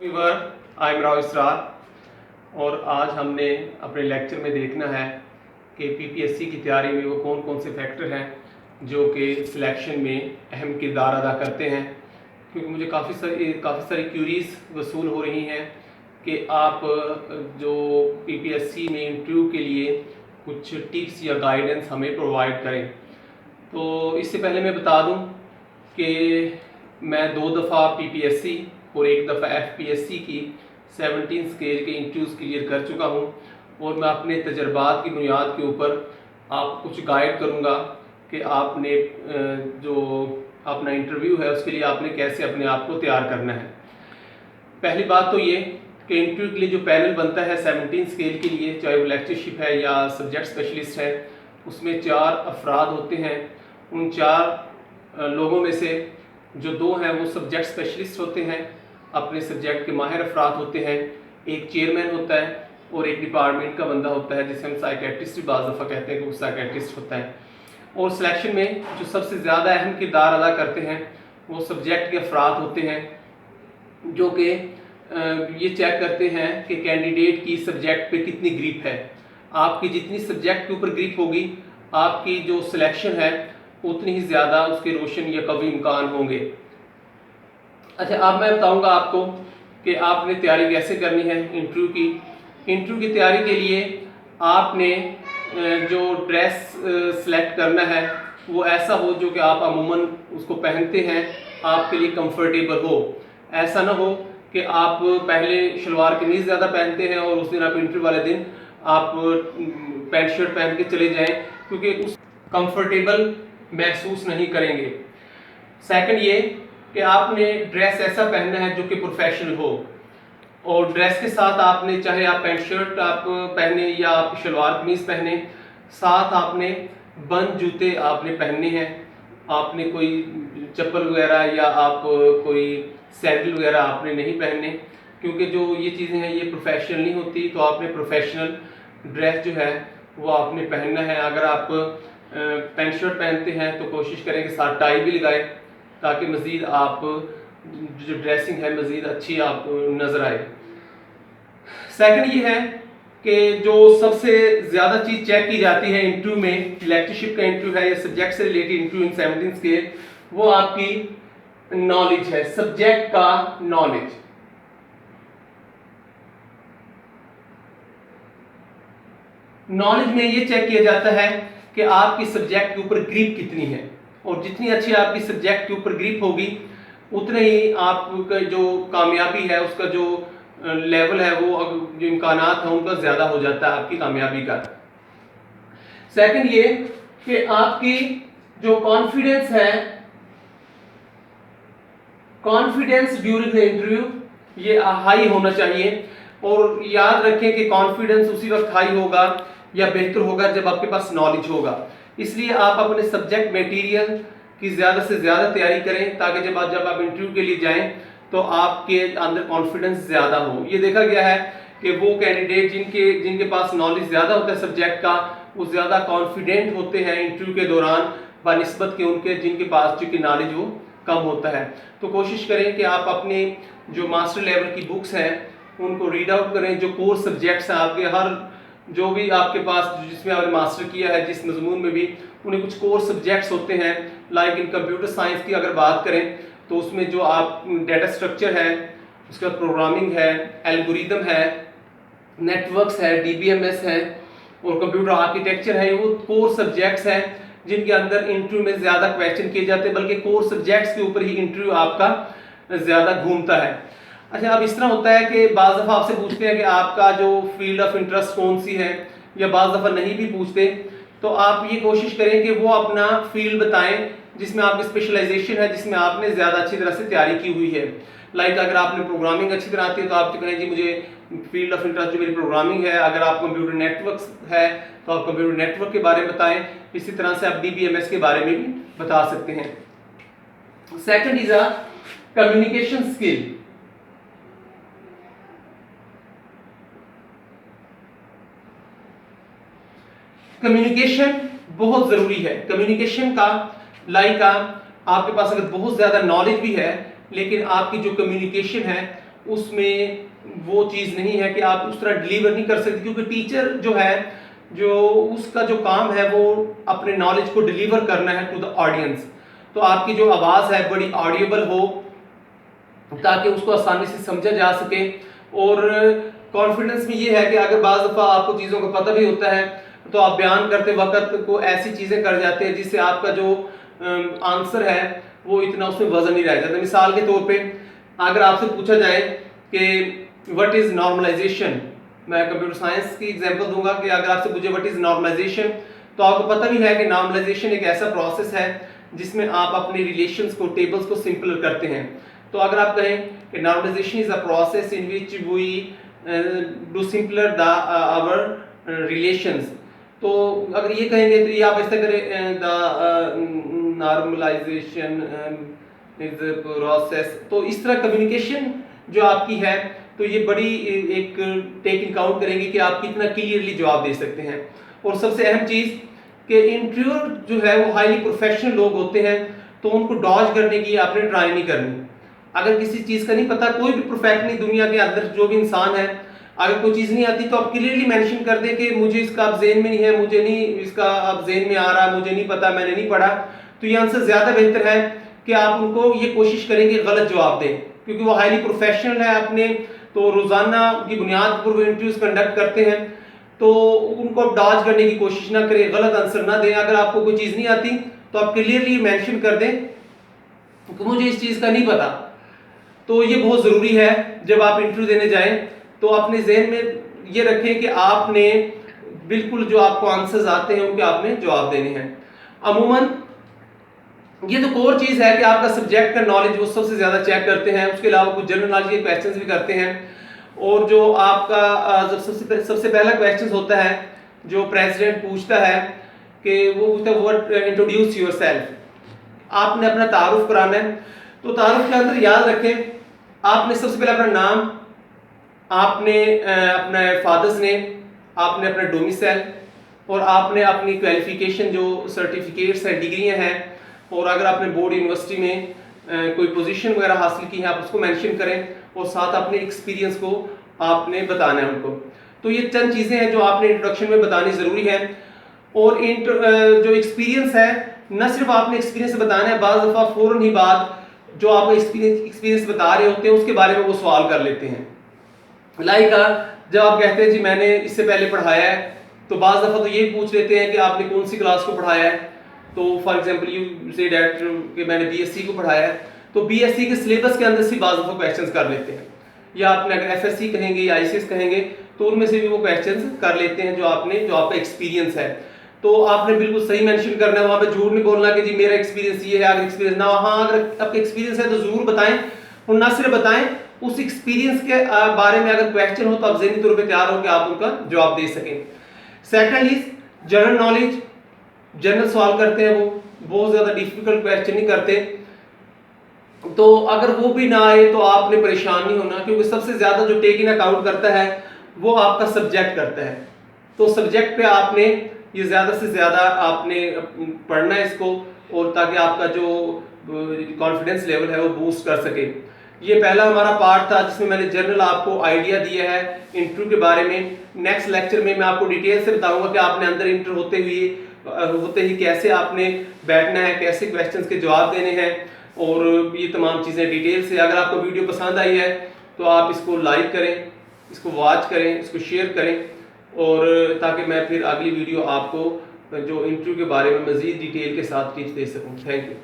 I am Rao इसरार और आज हमने अपने लेक्चर में देखना है कि पीपीएससी की तैयारी में वो कौन कौन से फैक्टर हैं जो कि सिलेक्शन में अहम किरदार अदा करते हैं। क्योंकि मुझे काफ़ी सारी क्यूरीज वसूल हो रही हैं कि आप जो पीपीएससी में इंटरव्यू के लिए कुछ टिप्स या गाइडेंस हमें प्रोवाइड करें। तो इससे पहले मैं बता दूं कि मैं 2 दफ़ा पीपीएससी और 1 दफ़ा एफपीएससी की 17 स्केल के इंटरव्यूज़ क्लियर कर चुका हूं और मैं अपने तजर्बात की बुनियाद के ऊपर आप कुछ गाइड करूंगा कि आपने जो अपना इंटरव्यू है उसके लिए आपने कैसे अपने आप को तैयार करना है। पहली बात तो ये कि इंटरव्यू के लिए जो पैनल बनता है 17 स्केल के लिए, चाहे वो लेक्चरशिप है या सब्जेक्ट स्पेशलिस्ट है, उसमें 4 अफराद होते हैं। उन 4 लोगों में से जो 2 हैं वो सब्जेक्ट स्पेशलिस्ट होते हैं, अपने सब्जेक्ट के माहिर अफराद होते हैं। एक चेयरमैन होता है और एक डिपार्टमेंट का बंदा होता है जिसे हम साइकेट्रिस्ट भी बाज़ दफ़ा कहते हैं कि वो साइकेट्रिस्ट होता है। और सिलेक्शन में जो सबसे ज़्यादा अहम किरदार अदा करते हैं वो सब्जेक्ट के अफराद होते हैं जो कि ये चेक करते हैं कि कैंडिडेट की सब्जेक्ट पे कितनी ग्रिप है। आपकी जितनी सब्जेक्ट के ऊपर ग्रिप होगी आपकी जो सिलेक्शन है उतनी ही ज़्यादा उसके रोशन या कभी इम्कान होंगे। अच्छा, अब मैं बताऊंगा आपको कि आपने तैयारी कैसे करनी है इंटरव्यू की। इंटरव्यू की तैयारी के लिए आपने जो ड्रेस सेलेक्ट करना है वो ऐसा हो जो कि आप अमूमन उसको पहनते हैं आपके लिए कंफर्टेबल हो। ऐसा ना हो कि आप पहले शलवार कमीज ज़्यादा पहनते हैं और उस दिन आप इंटरव्यू वाले दिन आप पैंट शर्ट पहन के चले जाएं, क्योंकि उस कंफर्टेबल महसूस नहीं करेंगे। सेकंड ये कि आपने ड्रेस ऐसा पहनना है जो कि प्रोफेशनल हो, और ड्रेस के साथ आपने चाहे आप पैंट शर्ट आप पहने या आप शलवार कमीज पहने, साथ आपने बंद जूते आपने पहनने हैं। आपने कोई चप्पल वगैरह या आप कोई सैंडल वगैरह आपने नहीं पहनने, क्योंकि जो ये चीज़ें हैं ये प्रोफेशनल नहीं होती। तो आपने प्रोफेशनल ड्रेस जो है वो आपने पहनना है। अगर आप पैंट शर्ट पहनते हैं तो कोशिश करें कि साथ टाई भी लगाएं ताकि मज़ीद आप जो ड्रेसिंग है मज़ीद अच्छी आपको नज़र आए। सेकंड ये है कि जो सबसे ज़्यादा चीज़ चेक की जाती है इंटरव्यू में, लेक्चरशिप का इंटरव्यू है या सब्जेक्ट से रिलेटेड इंटरव्यू इन 17 स्केल, वो आपकी नॉलेज है, सब्जेक्ट का नॉलेज। नॉलेज में ये चेक किया जाता है कि आपकी सब्जेक्ट के ऊपर ग्रिप कितनी है, और जितनी अच्छी आपकी सब्जेक्ट के ऊपर ग्रिप होगी उतने ही आपका जो कामयाबी है उसका जो लेवल है वो जो इम्कानात है उनका ज़्यादा हो जाता है आपकी कामयाबी का। सेकंड ये कि आपकी जो कॉन्फिडेंस है, कॉन्फिडेंस ड्यूरिंग द इंटरव्यू ये हाई होना चाहिए। और याद रखें कि कॉन्फिडेंस उसी वक्त हाई होगा या बेहतर होगा जब आपके पास नॉलेज होगा। इसलिए आप अपने सब्जेक्ट मटेरियल की ज़्यादा से ज़्यादा तैयारी करें ताकि जब आप इंटरव्यू के लिए जाएं तो आपके अंदर कॉन्फिडेंस ज़्यादा हो। ये देखा गया है कि वो कैंडिडेट जिनके पास नॉलेज ज़्यादा होता है सब्जेक्ट का, वो ज़्यादा कॉन्फिडेंट होते हैं इंटरव्यू के दौरान बनिस्बत के उनके जिनके पास चूँकि नॉलेज वो कम होता है। तो कोशिश करें कि आप अपने जो मास्टर लेवल की बुक्स हैं उनको रीड आउट करें। जो कोर्स सब्जेक्ट्स हैं आपके, हर जो भी आपके पास जिसमें आपने मास्टर किया है जिस मजमून में भी, उन्हें कुछ कोर्स सब्जेक्ट्स होते हैं। लाइक इन कंप्यूटर साइंस की अगर बात करें तो उसमें जो आप डाटा स्ट्रक्चर है, उसका प्रोग्रामिंग है, एल्गोरिदम है, नेटवर्क्स है, डीबीएमएस है और कंप्यूटर आर्किटेक्चर है, वो कोर सब्जेक्ट्स हैं जिनके अंदर इंटरव्यू में ज़्यादा क्वेश्चन किए जाते हैं, बल्कि कोर सब्जेक्ट्स के ऊपर ही इंटरव्यू आपका ज़्यादा घूमता है। अच्छा, अब इस तरह होता है कि बाज़ दफ़ा आपसे पूछते हैं कि आपका जो फील्ड ऑफ इंटरेस्ट कौन सी है, या बाज़ दफ़ा नहीं भी पूछते, तो आप ये कोशिश करें कि वो अपना फील्ड बताएं जिसमें आपकी स्पेशलाइजेशन है, जिसमें आपने ज़्यादा अच्छी तरह से तैयारी की हुई है। लाइक अगर आपने प्रोग्रामिंग अच्छी तरह आती है तो आप कहें जी मुझे फील्ड ऑफ इंटरेस्ट जो मेरी प्रोग्रामिंग है। अगर आप कंप्यूटर नेटवर्क्स है तो आप कंप्यूटर नेटवर्क के बारे में बताएं। इसी तरह से आप डीबीएमएस के बारे में भी बता सकते हैं। Second is a communication skill. Communication बहुत जरूरी है। कम्युनिकेशन का आपके पास अगर बहुत ज्यादा नॉलेज भी है लेकिन आपकी जो कम्युनिकेशन है उसमें वो चीज़ नहीं है कि आप उस तरह डिलीवर नहीं कर सकते, क्योंकि टीचर जो है, जो उसका जो काम है वो अपने नॉलेज को डिलीवर करना है टू द ऑडियंस। तो आपकी जो आवाज़ है बड़ी ऑडिएबल हो ताकि उसको आसानी से समझा जा सके। और कॉन्फिडेंस में ये है कि अगर बाज़ दफ़ा आपको चीज़ों का पता भी होता है तो आप बयान करते वक्त को ऐसी चीज़ें कर जाते हैं जिससे आपका जो आंसर है वो इतना उसमें वजन नहीं रह जाता। मिसाल के तौर पे अगर आपसे पूछा जाए कि व्हाट इज़ नॉर्मलाइजेशन, मैं कंप्यूटर साइंस की एग्जांपल दूंगा कि अगर आपसे पूछे व्हाट इज़ नॉर्मलाइजेशन, तो आपको पता भी है कि नॉर्मलाइजेशन एक ऐसा प्रोसेस है जिसमें आप अपने रिलेशंस को, टेबल्स को सिंपल करते हैं। तो अगर आप कहें कि normalisation is a process in which we do simpler the our relations, तो अगर ये कहेंगे तो ये आप ऐसा करें द नॉर्मलाइजेशन इज प्रोसेस। तो इस तरह कम्युनिकेशन जो आपकी है तो ये बड़ी एक टेक इन काउंट करेंगे कि आप कितना क्लियरली जवाब दे सकते हैं। और सबसे अहम चीज़ कि इंटरव्यूअर जो है वो हाईली प्रोफेशनल लोग होते हैं, तो उनको डॉज करने की आपने ट्राई नहीं करनी। अगर किसी चीज़ का नहीं पता, कोई भी परफेक्ट नहीं दुनिया के अंदर, जो भी इंसान है, अगर कोई चीज़ नहीं आती तो आप क्लियरली मेंशन कर दें कि मुझे इसका अब जेन में नहीं है, मुझे नहीं इसका अब जेन में आ रहा, मुझे नहीं पता, मैंने नहीं पढ़ा। तो ये आंसर ज़्यादा बेहतर है कि आप उनको ये कोशिश करेंगे गलत जवाब दें, क्योंकि वो हाईली प्रोफेशनल है अपने, तो रोज़ाना की बुनियाद पर वो इंटरव्यूज़ कंडक्ट करते हैं। तो उनको आप डॉज करने की कोशिश ना करें, गलत आंसर ना दें। अगर आपको कोई चीज़ नहीं आती तो आप क्लियरली मेंशन कर दें कि मुझे इस चीज़ का नहीं पता। तो ये बहुत ज़रूरी है जब आप इंटरव्यू देने जाएं, तो अपने जहन में ये रखें कि आपने बिल्कुल जो आपको आंसर्स आते हैं उनके आपने जवाब देने हैं। अमूमन ये तो कोर चीज़ है कि आपका सब्जेक्ट का नॉलेज वो सबसे ज़्यादा चेक करते हैं, उसके अलावा कुछ जनरल नॉलेज के क्वेश्चंस भी करते हैं। और जो आपका जब सबसे पहला क्वेश्चन होता है जो प्रेसिडेंट पूछता है कि वो पूछता है व्हाट इंट्रोड्यूस योरसेल्फ, आपने अपना तारुफ कराना है। तो तारुफ के अंदर याद रखें, आपने सबसे पहले अपना नाम, आपने अपने फादर्स नेम, आपने अपना डोमिसाइल, और आपने अपनी क्वालिफिकेशन जो सर्टिफिकेट्स हैं, डिग्रियां हैं, और अगर आपने बोर्ड यूनिवर्सिटी में कोई पोजीशन वगैरह हासिल की है आप उसको मेंशन करें, और साथ अपने एक्सपीरियंस को आपने बताना है उनको। तो ये चंद चीज़ें हैं जो आपने इंट्रोडक्शन में बतानी ज़रूरी है। और जो एक्सपीरियंस है, न सिर्फ आपने एक्सपीरियंस बताना है, बाज़ दफ़ा फ़ौरन ही बाद जो आप एक्सपीरियंस बता रहे होते हैं उसके बारे में वो सवाल कर लेते हैं। लाइक जब आप कहते हैं जी मैंने इससे पहले पढ़ाया है, तो बाज़ दफ़ा तो ये पूछ लेते हैं कि आपने कौन सी क्लास को पढ़ाया है। तो for example you say that कि मैंने बीएससी को पढ़ाया है, तो बीएससी के सिलेबस के अंदर से बाज़ दफ़ा क्वेश्चंस कर लेते हैं। या आपने अगर एफएससी कहेंगे या आईसीएस कहेंगे तो उनमें से भी वो क्वेश्चंस कर लेते हैं जो आपका एक्सपीरियंस है। तो आपने बिल्कुल सही मेंशन करना है, वहाँ पे झूठ नहीं बोलना कि जी मेरा एक्सपीरियंस ये है। अगर एक्सपीरियंस ना, हाँ अगर आपका एक्सपीरियंस है तो ज़रूर बताएं, और ना सिर्फ बताएं, उस एक्सपीरियंस के बारे में अगर क्वेश्चन हो तो आप ज़हनी तौर पे तैयार हो कि आप उनका जवाब दे सकें। Second is general knowledge, general सवाल करते हैं, वो बहुत ज़्यादा डिफिकल्ट क्वेश्चन नहीं करते। तो अगर वो भी ना आए तो आपने परेशान नहीं होना, क्योंकि सबसे ज़्यादा जो टेक इन अकाउंट करता है वो आपका सब्जेक्ट करता है। तो सब्जेक्ट पे आपने ये ज़्यादा से ज़्यादा आपने पढ़ना है इसको, और ताकि आपका जो कॉन्फिडेंस लेवल है वो बूस्ट कर सके। ये पहला हमारा पार्ट था जिसमें मैंने जनरल आपको आइडिया दिया है इंटरव्यू के बारे में। नेक्स्ट लेक्चर में मैं आपको डिटेल से बताऊंगा कि आपने अंदर इंटर होते ही कैसे आपने बैठना है, कैसे क्वेश्चंस के जवाब देने हैं, और ये तमाम चीज़ें डिटेल से। अगर आपको वीडियो पसंद आई है तो आप इसको लाइक करें, इसको वॉच करें, इसको शेयर करें, और ताकि मैं फिर अगली वीडियो आपको जो इंटरव्यू के बारे में मज़ीद डिटेल के साथ टिप्स दे सकूं। Thank you.